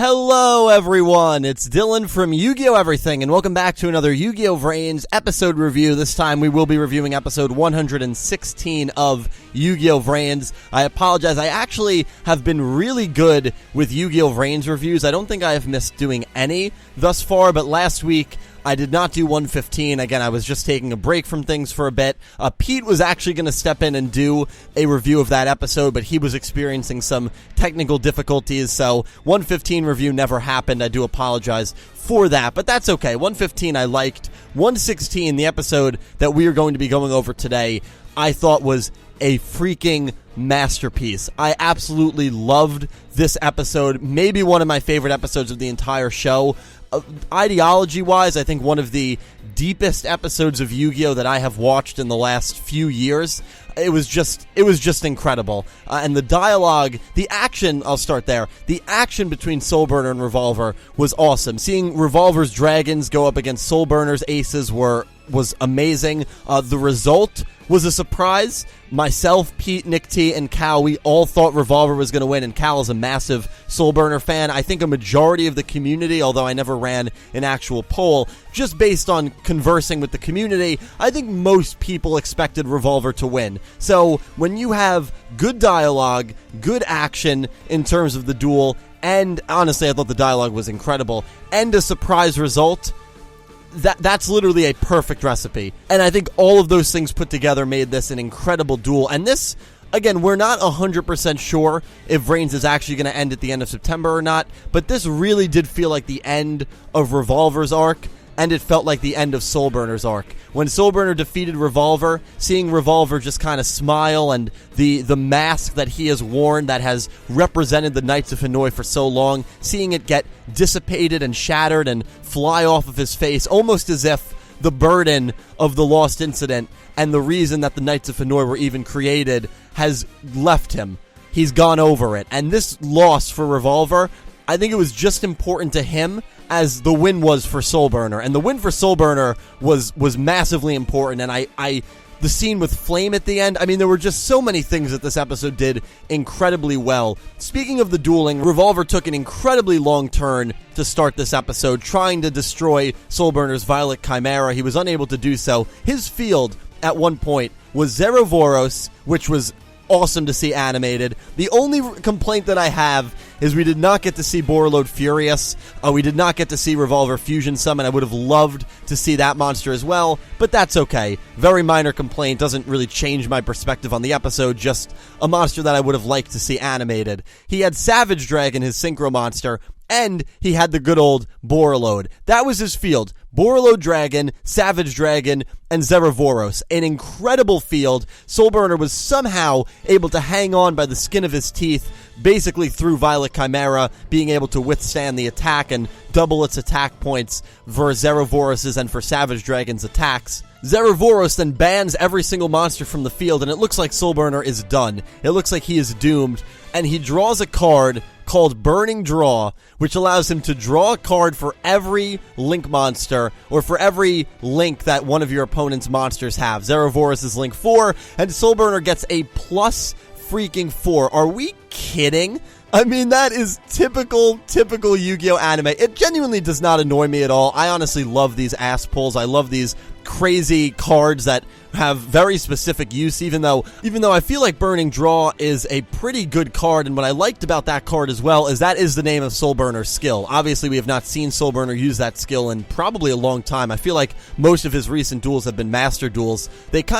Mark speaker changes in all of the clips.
Speaker 1: Hello everyone, it's Dylan from Yugioh Everything, and welcome back to another Yu-Gi-Oh! VRains episode review. This time we will be reviewing episode 116 of Yu-Gi-Oh! VRains. I apologize, I actually have been really good with Yu-Gi-Oh! VRains reviews. I don't think I have missed doing any thus far, but last week I did not do 115. Again, I was just taking a break from things for a bit. Pete was actually going to step in and do a review of that episode, but he was experiencing some technical difficulties, so 115 review never happened. I do apologize for that, but that's okay. 115 I liked. 116, the episode that we are going to be going over today, I thought was a freaking masterpiece. I absolutely loved this episode. Maybe one of my favorite episodes of the entire show. Ideology-wise, I think one of the deepest episodes of Yu-Gi-Oh! That I have watched in the last few years. It was just incredible. And the dialogue, the action, I'll start there. The action between Soulburner and Revolver was awesome. Seeing Revolver's dragons go up against Soulburner's aces was amazing. The result was a surprise. Myself, Pete, Nick T, and Cal, we all thought Revolver was going to win, and Cal is a massive Soulburner fan. I think a majority of the community, although I never ran an actual poll, just based on conversing with the community, I think most people expected Revolver to win. So when you have good dialogue, good action in terms of the duel, and honestly I thought the dialogue was incredible, and a surprise result, that's literally a perfect recipe. And I think all of those things put together made this an incredible duel. And this, again, we're not 100% sure if VRains is actually going to end at the end of September or not, but this really did feel like the end of Revolver's arc, and it felt like the end of Soulburner's arc. When Soulburner defeated Revolver, seeing Revolver just kind of smile, and the mask that he has worn that has represented the Knights of Hanoi for so long, seeing it get dissipated and shattered and fly off of his face, almost as if the burden of the Lost Incident and the reason that the Knights of Hanoi were even created has left him. He's gone over it. And this loss for Revolver, I think it was just important to him as the win was for Soulburner. And the win for Soulburner was massively important. And the scene with Flame at the end, I mean, there were just so many things that this episode did incredibly well. Speaking of the dueling, Revolver took an incredibly long turn to start this episode, trying to destroy Soulburner's Violet Chimera. He was unable to do so. His field, at one point, was Zeravoros, which was awesome to see animated. The only complaint that I have is we did not get to see Borreload Furious. We did not get to see Revolver Fusion Summon. I would have loved to see that monster as well, but that's okay. Very minor complaint, doesn't really change my perspective on the episode, just a monster that I would have liked to see animated. He had Savage Dragon, his synchro monster, and he had the good old Borreload. That was his field. Borreload Dragon, Savage Dragon, and Zeravoros. An incredible field. Soulburner was somehow able to hang on by the skin of his teeth, basically through Violet Chimera, being able to withstand the attack and double its attack points for Zeravoros' and for Savage Dragon's attacks. Zeravoros then bans every single monster from the field, and it looks like Soulburner is done. It looks like he is doomed, and he draws a card called Burning Draw, which allows him to draw a card for every Link monster, or for every Link that one of your opponent's monsters have. Zeravoros is Link 4, and Soulburner gets a plus freaking 4. Are we kidding? I mean, that is typical Yu-Gi-Oh! Anime. It genuinely does not annoy me at all. I honestly love these ass pulls. I love these crazy cards that have very specific use, even though I feel like Burning Draw is a pretty good card, and what I liked about that card as well is that is the name of Soulburner's skill. Obviously, we have not seen Soulburner use that skill in probably a long time. I feel like most of his recent duels have been master duels.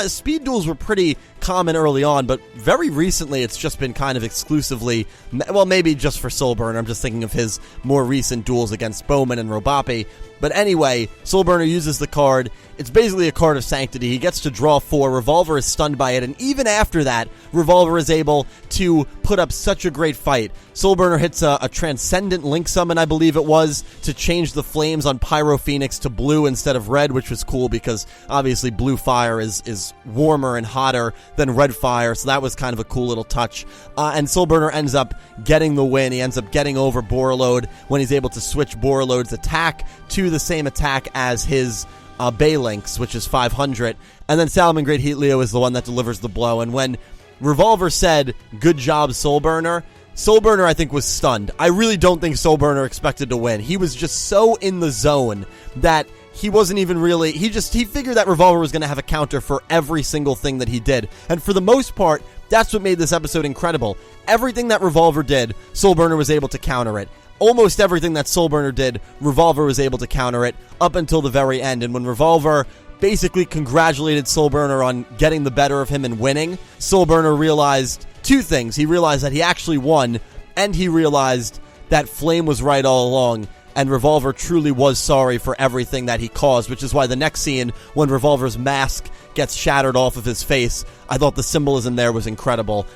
Speaker 1: Speed duels were pretty common early on, but very recently it's just been kind of exclusively, well, maybe just for Soulburner. I'm just thinking of his more recent duels against Bowman and Robapi. But anyway, Soulburner uses the card. It's basically a card of sanctity. He gets to draw 4. Revolver is stunned by it, and even after that, Revolver is able to put up such a great fight. Soulburner hits a Transcendent Link Summon, I believe it was, to change the flames on Pyro Phoenix to blue instead of red, which was cool because obviously blue fire is warmer and hotter than red fire, so that was kind of a cool little touch. And Soulburner ends up getting the win. He ends up getting over Borreload when he's able to switch Borreload's attack to the same attack as his Baylinks, which is 500. And then Salamangreat Heatleo is the one that delivers the blow. And when Revolver said, "Good job, Soulburner," Soulburner, I think, was stunned. I really don't think Soulburner expected to win. He was just so in the zone that he wasn't even really... He figured that Revolver was going to have a counter for every single thing that he did. And for the most part, that's what made this episode incredible. Everything that Revolver did, Soulburner was able to counter it. Almost everything that Soulburner did, Revolver was able to counter it up until the very end. And when Revolver basically congratulated Soulburner on getting the better of him and winning, Soulburner realized two things. He realized that he actually won, and he realized that Flame was right all along, and Revolver truly was sorry for everything that he caused, which is why the next scene, when Revolver's mask gets shattered off of his face, I thought the symbolism there was incredible.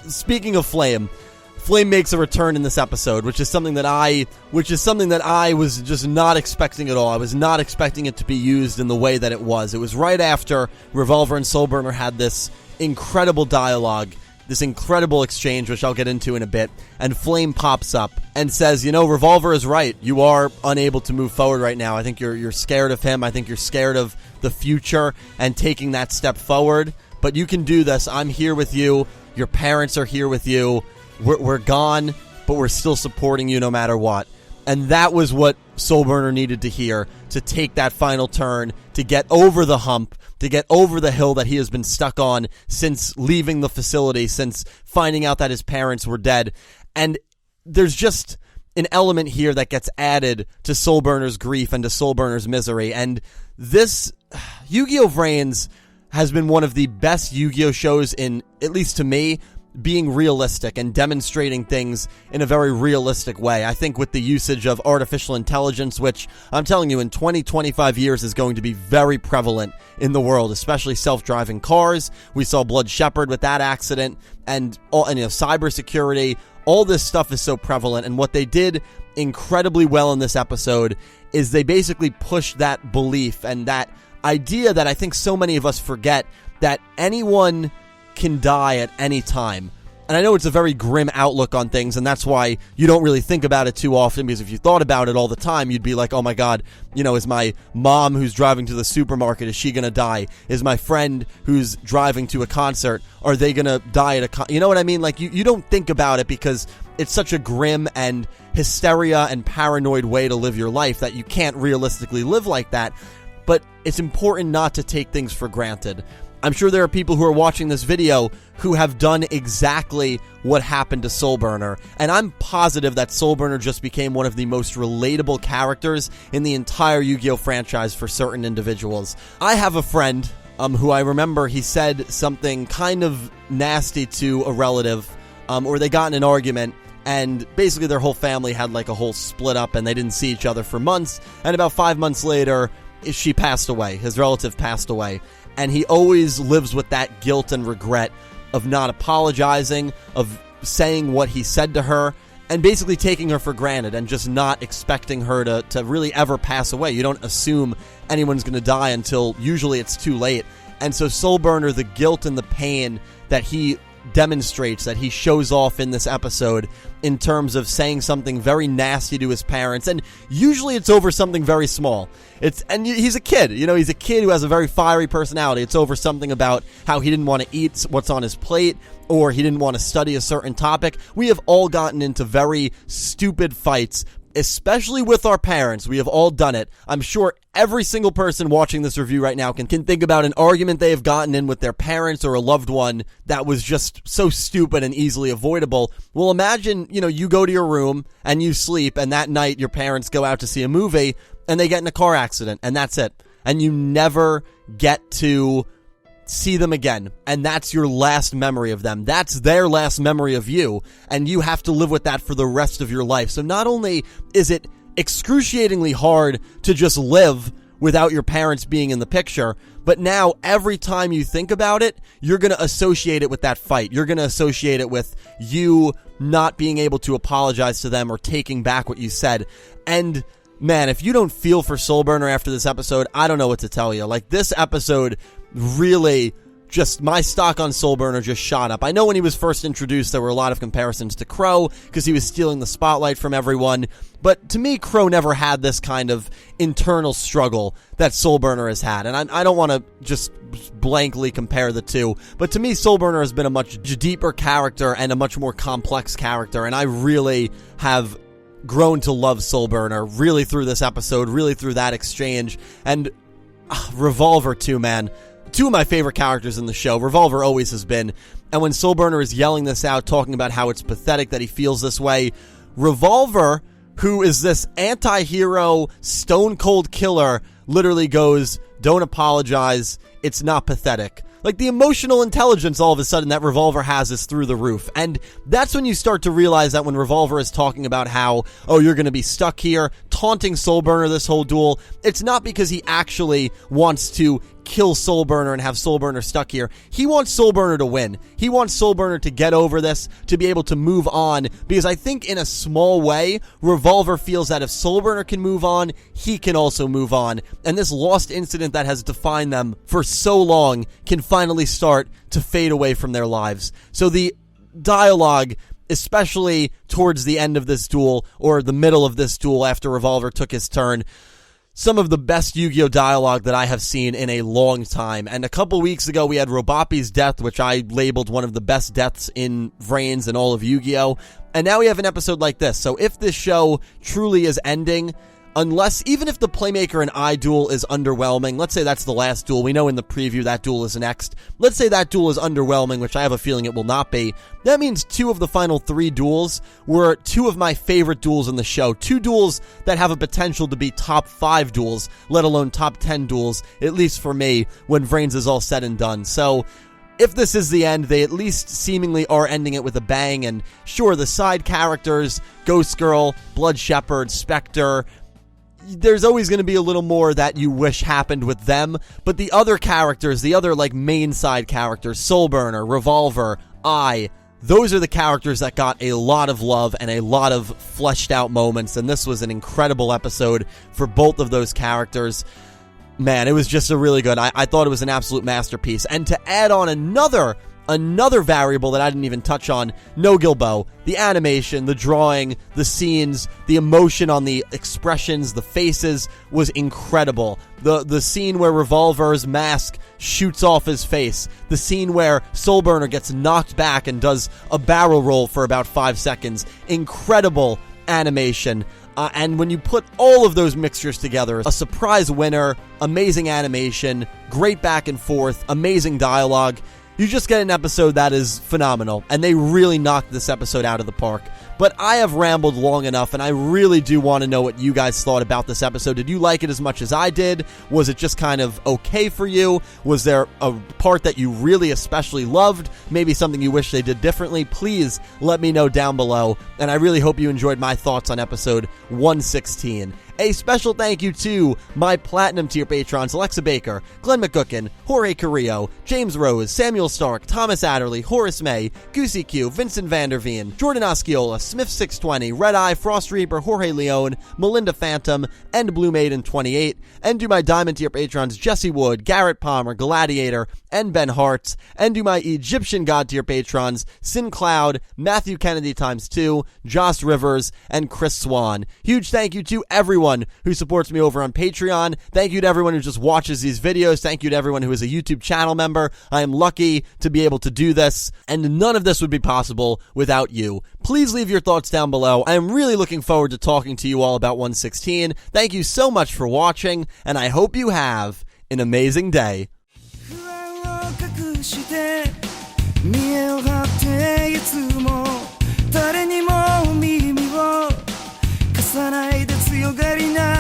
Speaker 1: Speaking of Flame makes a return in this episode, which is something that I was just not expecting at all. I was not expecting it to be used in the way that it was. It was right after Revolver and Soulburner had this incredible dialogue, this incredible exchange, which I'll get into in a bit, and Flame pops up and says, Revolver is right. You are unable to move forward right now. I think you're scared of him. I think you're scared of the future and taking that step forward. But you can do this. I'm here with you. Your parents are here with you. We're gone, but we're still supporting you no matter what. And that was what Soulburner needed to hear to take that final turn, to get over the hump, to get over the hill that he has been stuck on since leaving the facility, since finding out that his parents were dead. And there's just an element here that gets added to Soulburner's grief and to Soulburner's misery. And this Yu-Gi-Oh! VRains has been one of the best Yu-Gi-Oh! Shows in, at least to me, being realistic and demonstrating things in a very realistic way. I think with the usage of artificial intelligence, which I'm telling you in 20-25 years is going to be very prevalent in the world, especially self-driving cars. We saw Blood Shepherd with that accident, and cybersecurity. All this stuff is so prevalent, and what they did incredibly well in this episode is they basically pushed that belief and that idea that I think so many of us forget, that anyone can die at any time. And I know it's a very grim outlook on things, and that's why you don't really think about it too often, because if you thought about it all the time, you'd be like, oh my god, is my mom who's driving to the supermarket, is she gonna die? Is my friend who's driving to a concert, are they gonna die at a you know what I mean? Like, you don't think about it because it's such a grim and hysteria and paranoid way to live your life that you can't realistically live like that. But it's important not to take things for granted. I'm sure there are people who are watching this video who have done exactly what happened to Soulburner, and I'm positive that Soulburner just became one of the most relatable characters in the entire Yu-Gi-Oh! Franchise for certain individuals. I have a friend who I remember he said something kind of nasty to a relative, or they got in an argument, and basically their whole family had like a whole split up and they didn't see each other for months, and about 5 months later, she passed away. His relative passed away. And he always lives with that guilt and regret of not apologizing, of saying what he said to her, and basically taking her for granted and just not expecting her to really ever pass away. You don't assume anyone's going to die until usually it's too late. And so Soulburner, the guilt and the pain that he demonstrates, that he shows off in this episode in terms of saying something very nasty to his parents, and usually it's over something very small. He's a kid, he's a kid who has a very fiery personality. It's over something about how he didn't want to eat what's on his plate, or he didn't want to study a certain topic. We have all gotten into very stupid fights, especially with our parents. We have all done it. I'm sure every single person watching this review right now can think about an argument they have gotten in with their parents or a loved one that was just so stupid and easily avoidable. Well, imagine, you go to your room and you sleep, and that night your parents go out to see a movie and they get in a car accident, and that's it. And you never get to see them again, and that's your last memory of them. That's their last memory of you, and you have to live with that for the rest of your life. So not only is it excruciatingly hard to just live without your parents being in the picture, but now every time you think about it, you're going to associate it with that fight. You're going to associate it with you not being able to apologize to them or taking back what you said. And man, if you don't feel for Soulburner after this episode, I don't know what to tell you. Like, this episode really just my stock on Soulburner just shot up. I know when he was first introduced, there were a lot of comparisons to Crow because he was stealing the spotlight from everyone. But to me, Crow never had this kind of internal struggle that Soulburner has had. And I don't want to just blankly compare the two. But to me, Soulburner has been a much deeper character and a much more complex character. And I really have grown to love Soulburner, really through this episode, really through that exchange. And Revolver too, man. Two of my favorite characters in the show. Revolver always has been. And when Soulburner is yelling this out, talking about how it's pathetic that he feels this way, Revolver, who is this anti-hero, stone-cold killer, literally goes, "Don't apologize, it's not pathetic." Like, the emotional intelligence all of a sudden that Revolver has is through the roof. And that's when you start to realize that when Revolver is talking about how, oh, you're going to be stuck here, taunting Soulburner this whole duel, it's not because he actually wants to kill Soulburner and have Soulburner stuck here. He wants Soulburner to win. He wants Soulburner to get over this, to be able to move on, because I think in a small way, Revolver feels that if Soulburner can move on, he can also move on. And this lost incident that has defined them for so long can finally start to fade away from their lives. So the dialogue, especially towards the end of this duel, or the middle of this duel after Revolver took his turn, some of the best Yugioh dialogue that I have seen in a long time. And a couple weeks ago, we had Robapi's death, which I labeled one of the best deaths in VRains and all of Yugioh. And now we have an episode like this. So if this show truly is ending, unless, even if the Playmaker and I duel is underwhelming, let's say that's the last duel, we know in the preview that duel is next, let's say that duel is underwhelming, which I have a feeling it will not be, that means 2 of the final 3 duels were 2 of my favorite duels in the show, 2 duels that have a potential to be top 5 duels, let alone top 10 duels, at least for me, when VRains is all said and done. So if this is the end, they at least seemingly are ending it with a bang, and sure, the side characters, Ghost Girl, Blood Shepherd, Spectre, there's always going to be a little more that you wish happened with them, but the other characters, the other like main side characters, Soulburner, Revolver, those are the characters that got a lot of love and a lot of fleshed out moments, and this was an incredible episode for both of those characters. Man, it was just a really good, I thought it was an absolute masterpiece. And to add on another variable that I didn't even touch on, No Gilbo, the animation, the drawing, the scenes, the emotion on the expressions, the faces was incredible. The scene where Revolver's mask shoots off his face, the scene where Soulburner gets knocked back and does a barrel roll for about 5 seconds, incredible animation. And when you put all of those mixtures together, a surprise winner, amazing animation, great back and forth, amazing dialogue, you just get an episode that is phenomenal, and they really knocked this episode out of the park. But I have rambled long enough, and I really do want to know what you guys thought about this episode. Did you like it as much as I did? Was it just kind of okay for you? Was there a part that you really especially loved? Maybe something you wish they did differently? Please let me know down below, and I really hope you enjoyed my thoughts on episode 116. A special thank you to my Platinum tier patrons, Alexa Baker, Glen McGookin, Jorge Carrillo, James Rose, Samuel Stark, Thomas Adderley, Horace Maye, Goosey Q, Vincent Van Der Veen, Jordan Osceola, Smith620, RedEye, FrostReaper, Jorge Leon, Melinda Phantom, and Blue Maiden 28, and to my Diamond tier patrons, Jesse Wood, Garrett Palmer, Galladiator, and Ben Hartz, and to my Egyptian God tier patrons, Syn Cloud, Matthew Kennedy ×2, Joss Rivers, and Chris Swan. Huge thank you to everyone who supports me over on Patreon. Thank you to everyone who just watches these videos. Thank you to everyone who is a YouTube channel member. I am lucky to be able to do this, and none of this would be possible without you. Please leave your thoughts down below. I am really looking forward to talking to you all about 116. Thank you so much for watching, and I hope you have an amazing day.
Speaker 2: さないで強がりな